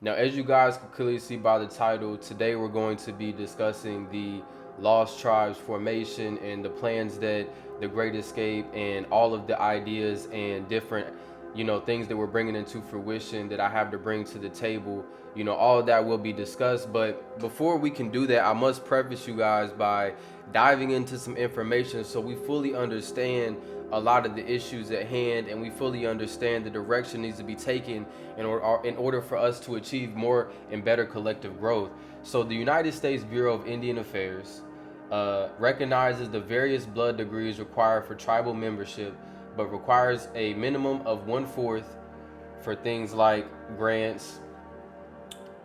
Now, as you guys can clearly see by the title, today we're going to be discussing the Lost Tribes formation and the plans that the Great Escape and all of the ideas and different, things that we're bringing into fruition that I have to bring to the table. All of that will be discussed. But before we can do that, I must preface you guys by diving into some information so we fully understand a lot of the issues at hand and we fully understand the direction needs to be taken in order for us to achieve more and better collective growth. So the United States Bureau of Indian Affairs recognizes the various blood degrees required for tribal membership, but requires a minimum of 1/4 for things like grants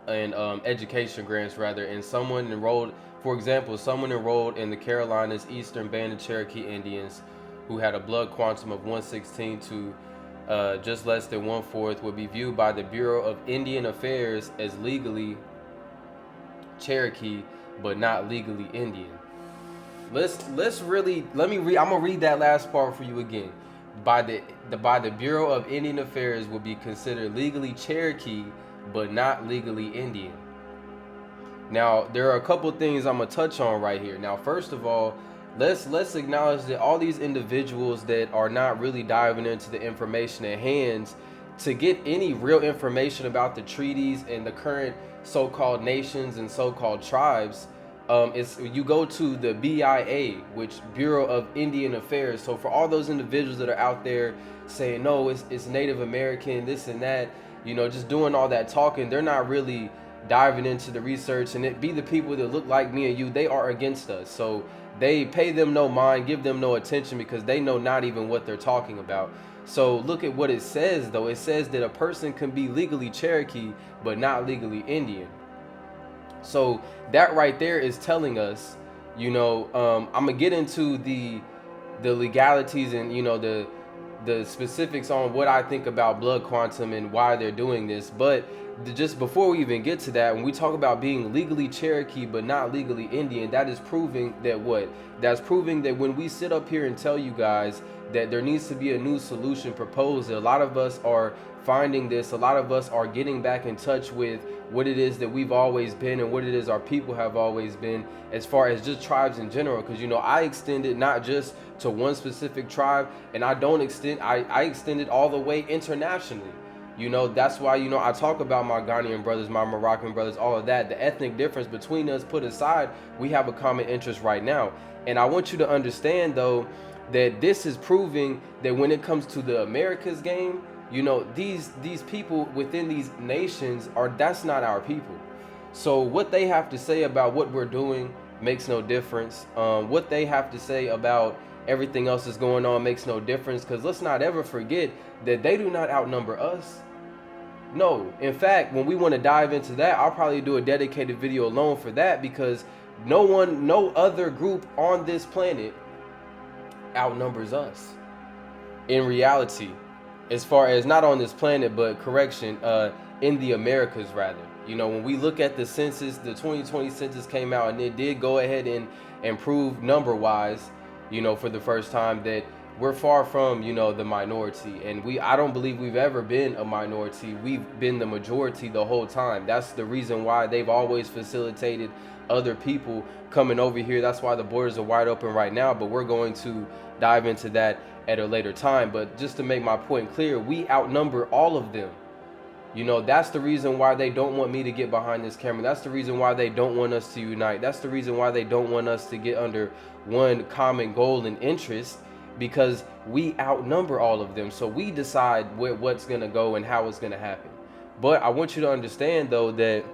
and education grants rather. And someone enrolled, for example, someone enrolled in the Carolinas Eastern Band of Cherokee Indians who had a blood quantum of 1/16 to just less than 1/4 would be viewed by the Bureau of Indian Affairs as legally Cherokee but not legally Indian. Let's really let me read. I'm gonna read that last part for you again. By the Bureau of Indian Affairs will be considered legally Cherokee but not legally Indian. Now, there are a couple things I'm gonna touch on right here. Now, first of all, let's acknowledge that all these individuals that are not really diving into the information at hand to get any real information about the treaties and the current so-called nations and so-called tribes, it's you go to the BIA, which Bureau of Indian Affairs. So for all those individuals that are out there saying no, it's Native American, this and that, just doing all that talking, they're not really diving into the research. And it be the people that look like me and you, they are against us. So they pay them no mind, give them no attention, because they know not even what they're talking about. So look at what it says though. It says that a person can be legally Cherokee but not legally Indian. So that right there is telling us, I'm gonna get into the legalities and the specifics on what I think about blood quantum and why they're doing this. But just before we even get to that, when we talk about being legally Cherokee but not legally Indian, that is proving that what? That's proving that when we sit up here and tell you guys that there needs to be a new solution proposed, a lot of us are finding this, a lot of us are getting back in touch with what it is that we've always been and what it is our people have always been, as far as just tribes in general. Because I extend it not just to one specific tribe, and I extend it all the way internationally. That's why I talk about my Ghanaian brothers, my Moroccan brothers, all of that. The ethnic difference between us put aside, we have a common interest right now. And I want you to understand though that this is proving that when it comes to the Americas game, these people within these nations that's not our people. So what they have to say about what we're doing makes no difference. What they have to say about everything else that's going on makes no difference, because let's not ever forget that they do not outnumber us. No, in fact, when we want to dive into that, I'll probably do a dedicated video alone for that, because no other group on this planet outnumbers us in reality, as far as not on this planet, but correction, in the Americas rather. When we look at the census, the 2020 census came out and it did go ahead and prove number wise, for the first time that we're far from, the minority. And I don't believe we've ever been a minority. We've been the majority the whole time. That's the reason why they've always facilitated other people coming over here. That's why the borders are wide open right now, but we're going to dive into that at a later time. But just to make my point clear, we outnumber all of them. That's the reason why they don't want me to get behind this camera. That's the reason why they don't want us to unite. That's the reason why they don't want us to get under one common goal and interest, because we outnumber all of them. So we decide what's going to go and how it's going to happen. But I want you to understand though that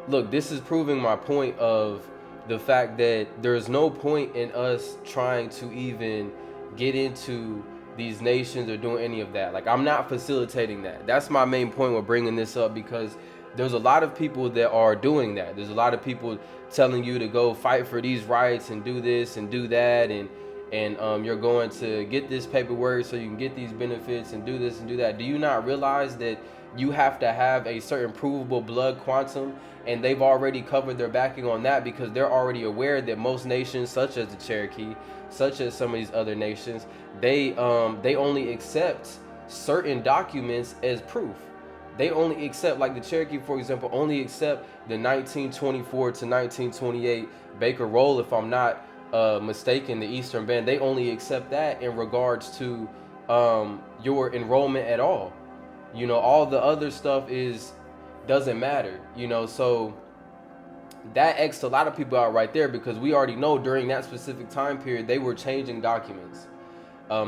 look, this is proving my point of the fact that there's no point in us trying to even get into these nations or doing any of that. Like, I'm not facilitating that. That's my main point with bringing this up, because there's a lot of people that are doing that. There's a lot of people telling you to go fight for these rights and do this and do that, and you're going to get this paperwork so you can get these benefits and do this and do that. Do you not realize that you have to have a certain provable blood quantum? And they've already covered their backing on that, because they're already aware that most nations, such as the Cherokee, such as some of these other nations, they only accept certain documents as proof. They only accept, like the Cherokee, for example, only accept the 1924 to 1928 Baker Roll, if I'm not mistaken, the Eastern Band. They only accept that in regards to your enrollment at all. You know, all the other stuff doesn't matter. You know, so that X'd a lot of people out right there, because we already know during that specific time period they were changing documents.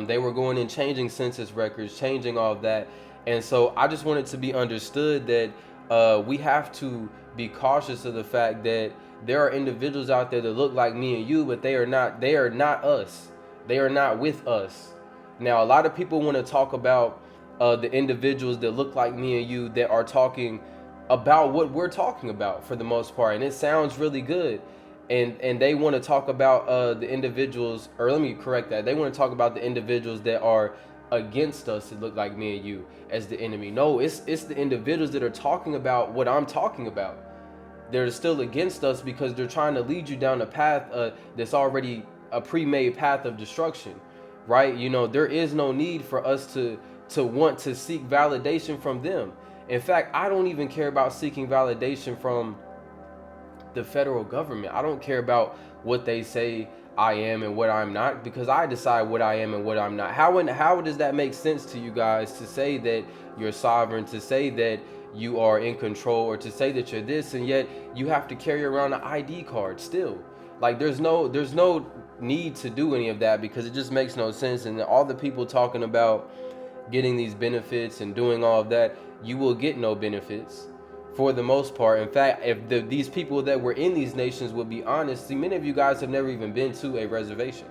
They were going and changing census records, changing all of that. And so I just wanted to be understood that we have to be cautious of the fact that there are individuals out there that look like me and you, but they are not us. They are not with us. Now, a lot of people want to talk about the individuals that look like me and you that are talking about what we're talking about for the most part, and it sounds really good. And they want to talk about the individuals, or let me correct that, they want to talk about the individuals that are against us that look like me and you as the enemy. No, it's the individuals that are talking about what I'm talking about. They're still against us because they're trying to lead you down a path that's already a pre-made path of destruction, right? You know, there is no need for us to want to seek validation from them. In fact, I don't even care about seeking validation from the federal government. I don't care about what they say I am and what I'm not, because I decide what I am and what I'm not. How does that make sense to you guys, to say that you're sovereign, to say that you are in control, or to say that you're this, and yet you have to carry around an ID card still? Like, there's no need to do any of that, because it just makes no sense. And all the people talking about getting these benefits and doing all of that, you will get no benefits for the most part. In fact, if these people that were in these nations would be honest, see, many of you guys have never even been to a reservation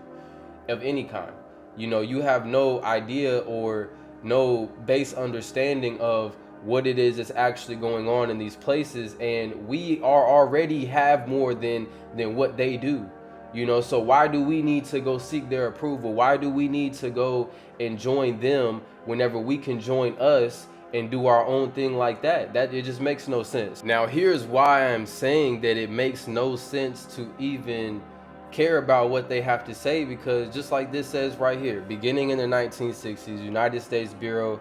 of any kind. You know, you have no idea or no base understanding of what it is that's actually going on in these places, and we are already have more than what they do. You know, so why do we need to go seek their approval? Why do we need to go and join them whenever we can join us and do our own thing like that? That, it just makes no sense. Now, here's why I'm saying that it makes no sense to even care about what they have to say, because just like this says right here, beginning in the 1960s, United States Bureau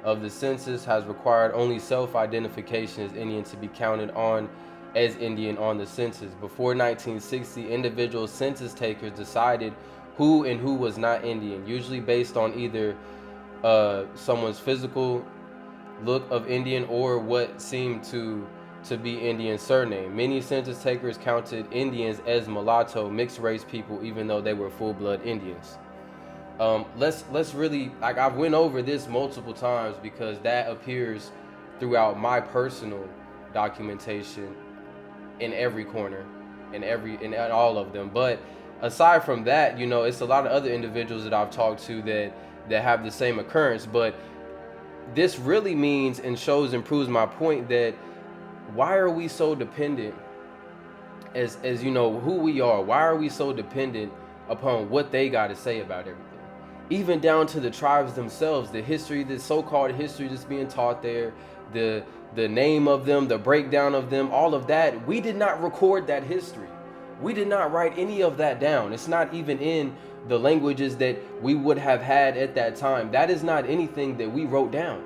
of the Census has required only self-identification as Indian to be counted on as Indian on the census. Before 1960, individual census takers decided who and who was not Indian, usually based on either someone's physical look of Indian or what seemed to be Indian surname. Many census takers counted Indians as mulatto, mixed race people, even though they were full-blood Indians. Let's really, like, I've went over this multiple times because that appears throughout my personal documentation in every corner, in all of them. But aside from that, you know, it's a lot of other individuals that I've talked to that have the same occurrence. But this really means and shows and proves my point that why are we so dependent as you know who we are? Why are we so dependent upon what they got to say about everything? Even down to the tribes themselves, the history, the so-called history that's being taught there, the name of them, the breakdown of them, all of that, we did not record that history. We did not write any of that down. It's not even in the languages that we would have had at that time. That is not anything that we wrote down.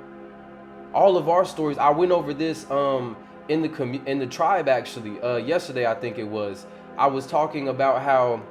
All of our stories, I went over this in the tribe actually yesterday, I think it was. I was talking about how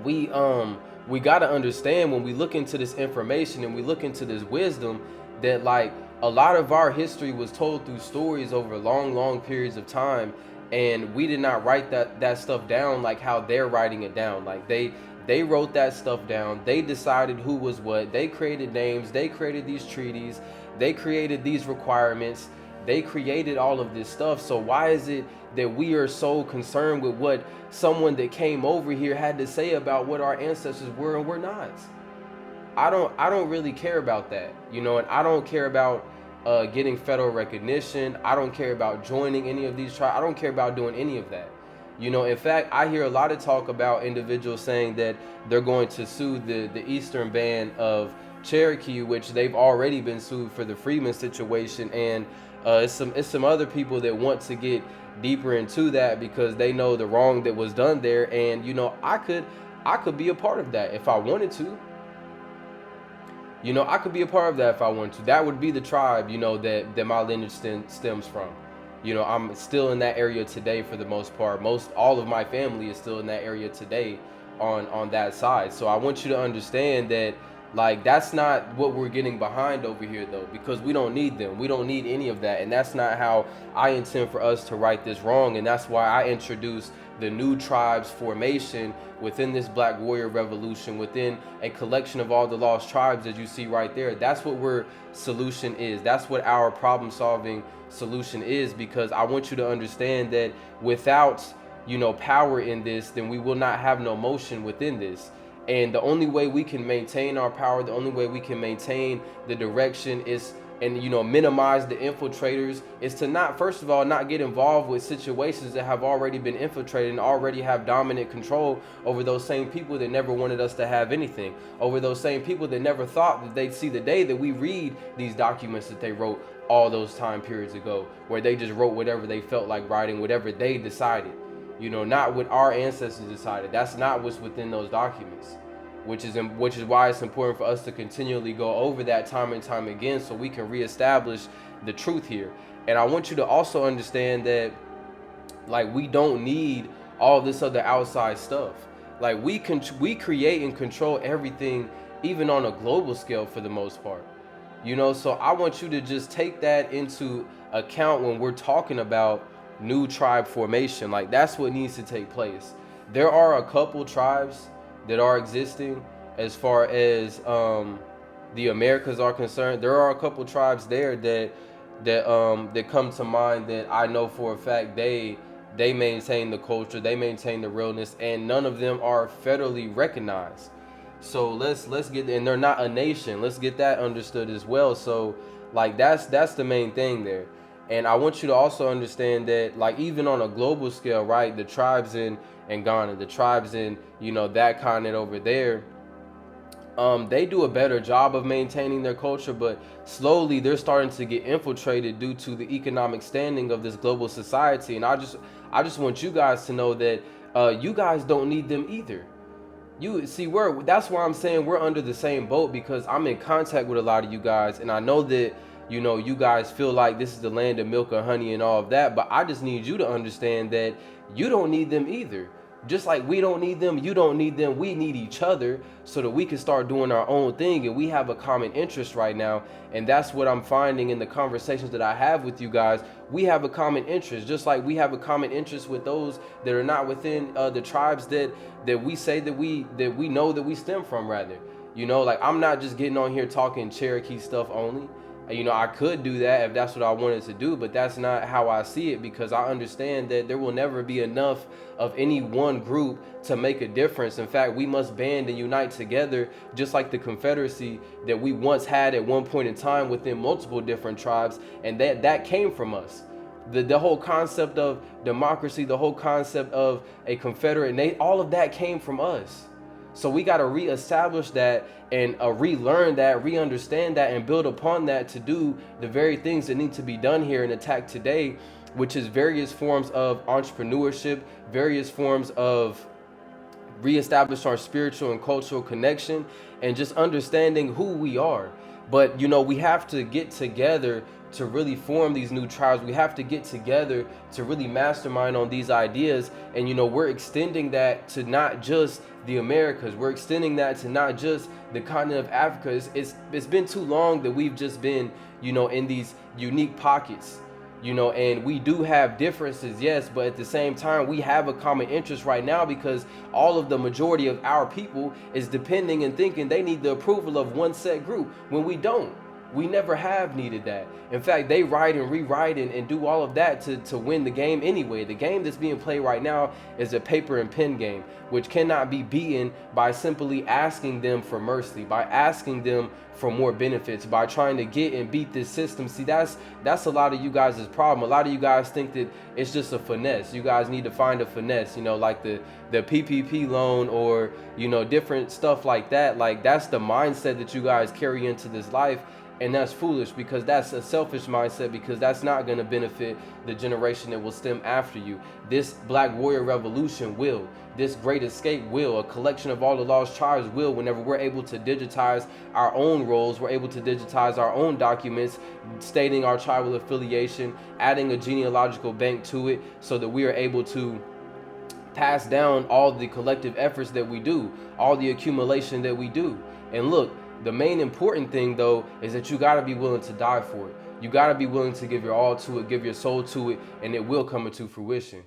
we got to understand when we look into this information and we look into this wisdom that, like, a lot of our history was told through stories over long periods of time, and we did not write that stuff down like how they're writing it down. Like, they wrote that stuff down. They decided who was what. They created names. They created these treaties. They created these requirements. They created all of this stuff. So why is it that we are so concerned with what someone that came over here had to say about what our ancestors were and were not? I don't really care about that, you know, and I don't care about getting federal recognition. I don't care about joining any of these tribes. I don't care about doing any of that. You know, in fact, I hear a lot of talk about individuals saying that they're going to sue the Eastern Band of Cherokee, which they've already been sued for the Freeman situation, and it's some other people that want to get deeper into that because they know the wrong that was done there. And you know, I could be a part of that if I wanted to. You know, I could be a part of that if I wanted to. That would be the tribe, you know, that my lineage stems from. You know, I'm still in that area today for the most part. Most all of my family is still in that area today on that side. So I want you to understand that, like, that's not what we're getting behind over here though, because we don't need them. We don't need any of that. And that's not how I intend for us to right this wrong. And that's why I introduced the new tribes formation within this Black Warrior Revolution, within a collection of all the lost tribes that you see right there. That's what our solution is. That's what our problem solving solution is, because I want you to understand that without, you know, power in this, then we will not have no motion within this. And the only way we can maintain our power, the only way we can maintain the direction is, and, you know, minimize the infiltrators, is to not, first of all, not get involved with situations that have already been infiltrated and already have dominant control over those same people that never wanted us to have anything, over those same people that never thought that they'd see the day that we read these documents that they wrote all those time periods ago, where they just wrote whatever they felt like writing, whatever they decided. You know, not what our ancestors decided. That's not what's within those documents, which is why it's important for us to continually go over that time and time again, so we can reestablish the truth here. And I want you to also understand that, like, we don't need all this other outside stuff. Like, we create and control everything, even on a global scale for the most part. You know, so I want you to just take that into account when we're talking about new tribe formation. Like, that's what needs to take place. There are a couple tribes that are existing as far as the Americas are concerned. There are a couple tribes there that come to mind that I know for a fact they maintain the culture, they maintain the realness, and none of them are federally recognized. So let's get, and they're not a nation. Let's get that understood as well. So, like, that's the main thing there. And I want you to also understand that, like, even on a global scale, right, the tribes in Ghana, the tribes in, you know, that continent over there, they do a better job of maintaining their culture, but slowly they're starting to get infiltrated due to the economic standing of this global society. And I just want you guys to know that you guys don't need them either. You see, that's why I'm saying we're under the same boat, because I'm in contact with a lot of you guys, and I know that, you know, you guys feel like this is the land of milk and honey and all of that, but I just need you to understand that you don't need them either. Just like we don't need them, you don't need them, we need each other so that we can start doing our own thing. And we have a common interest right now, and that's what I'm finding in the conversations that I have with you guys. We have a common interest, just like we have a common interest with those that are not within the tribes that we say that we know that we stem from, rather. You know, like, I'm not just getting on here talking Cherokee stuff only. You know, I could do that if that's what I wanted to do, but that's not how I see it, because I understand that there will never be enough of any one group to make a difference. In fact, we must band and unite together, just like the Confederacy that we once had at one point in time within multiple different tribes, and that came from us. The whole concept of democracy, the whole concept of a Confederate, all of that came from us. So we got to reestablish that and relearn that, re-understand that, and build upon that to do the very things that need to be done here in Attack today, which is various forms of entrepreneurship, various forms of reestablish our spiritual and cultural connection, and just understanding who we are. But, you know, we have to get together to really form these new tribes. We have to get together to really mastermind on these ideas. And, you know, we're extending that to not just the Americas. We're extending that to not just the continent of Africa. It's been too long that we've just been, you know, in these unique pockets, you know, and we do have differences, yes, but at the same time, we have a common interest right now, because all of the majority of our people is depending and thinking they need the approval of one set group, when we don't. We never have needed that. In fact, they write and rewrite and do all of that to win the game anyway. The game that's being played right now is a paper and pen game, which cannot be beaten by simply asking them for mercy, by asking them for more benefits, by trying to get and beat this system. See, that's a lot of you guys' problem. A lot of you guys think that it's just a finesse. You guys need to find a finesse, you know, like the PPP loan, or, you know, different stuff like that. Like, that's the mindset that you guys carry into this life. And that's foolish, because that's a selfish mindset, because that's not going to benefit the generation that will stem after you. This Black Warrior Revolution will, this Great Escape will, a collection of all the lost tribes will, whenever we're able to digitize our own roles, we're able to digitize our own documents stating our tribal affiliation, adding a genealogical bank to it, so that we are able to pass down all the collective efforts that we do, all the accumulation that we do. And look, the main important thing though is that you got to be willing to die for it. You got to be willing to give your all to it, give your soul to it, and it will come into fruition.